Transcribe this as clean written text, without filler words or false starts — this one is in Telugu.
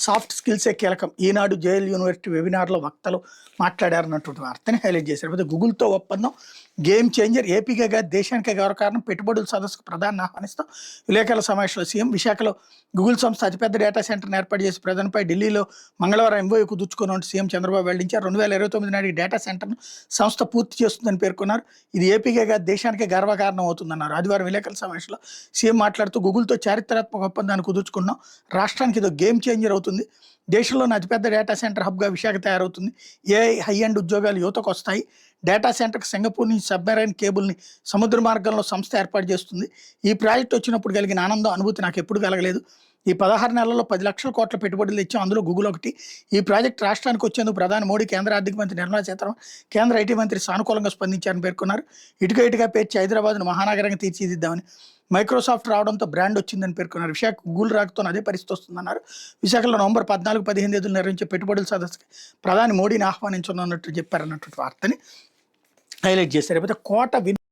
సాఫ్ట్ స్కిల్సే కీలకం. ఈనాడు జేఎల్ యూనివర్సిటీ వెబినార్‌లో వక్తలు మాట్లాడారన్నటువంటి వార్తని హైలైట్ చేశారు. అయితే గూగుల్‌తో ఒప్పందం గేమ్ చేంజర్. ఏపీకే కాదు దేశానికే గర్వకారణం. పెట్టుబడుల సదస్సుకు ప్రధానిని ఆహ్వానిస్తాం. విలేకరుల సమావేశంలో సీఎం. విశాఖలో గూగుల్ సంస్థ అతిపెద్ద డేటా సెంటర్‌ని ఏర్పాటు చేసి ప్రజలపై ఢిల్లీలో మంగళవారం ఎంఓయూ కుదుర్చుకున్నట్టు సీఎం చంద్రబాబు వెల్లడించారు. 2029 నాటికి డేటా సెంటర్‌ను సంస్థ పూర్తి చేస్తుందని పేర్కొన్నారు. ఇది ఏపీకే కాదు దేశానికే గర్వకారణం అవుతుందన్నారు. ఆదివారం విలేకరుల సమావేశంలో సీఎం మాట్లాడుతూ గూగుల్‌తో చారిత్రాత్మక ఒప్పందాన్ని కుదుర్చుకున్నాం. రాష్ట్రానికి ఇదో గేమ్ చేంజర్ అవుతుంది. దేశంలోని అతిపెద్ద డేటా సెంటర్ హబ్గా విశాఖ తయారవుతుంది. ఏఐ హై అండ్ ఉద్యోగాలు యువతకు వస్తాయి. డేటా సెంటర్కి సింగపూర్ నుంచి సబ్మెరైన్ కేబుల్ని సముద్ర మార్గంలో సంస్థ ఏర్పాటు చేస్తుంది. ఈ ప్రాజెక్ట్ వచ్చినప్పుడు కలిగిన ఆనందం అనుభూతి నాకు ఎప్పుడు కలగలేదు. ఈ 16 నెలల్లో 10 లక్షల కోట్ల పెట్టుబడులు ఇచ్చాం. అందులో గూగుల్ ఒకటి. ఈ ప్రాజెక్ట్ రాష్ట్రానికి వచ్చేందుకు ప్రధాని మోడీ, కేంద్ర ఆర్థిక మంత్రి నిర్మలా సీతారామన్, కేంద్ర ఐటీ మంత్రి సానుకూలంగా స్పందించారని పేర్కొన్నారు. ఇటుగా పేర్చి హైదరాబాద్ను మహానగరంగా తీర్చిదిద్దామని మైక్రోసాఫ్ట్ రావడంతో బ్రాండ్ వచ్చిందని పేర్కొన్నారు. విశాఖ గూగుల్ రాకతో అదే పరిస్థితి వస్తుందన్నారు. విశాఖలో నవంబర్ 14-15 తేదీలు నిర్వహించే పెట్టుబడుల సదస్సుకి ప్రధాని మోడీని ఆహ్వానించనున్నట్టు చెప్పారన్నటువంటి వార్తని హైలైట్ చేశారు. లేకపోతే కోట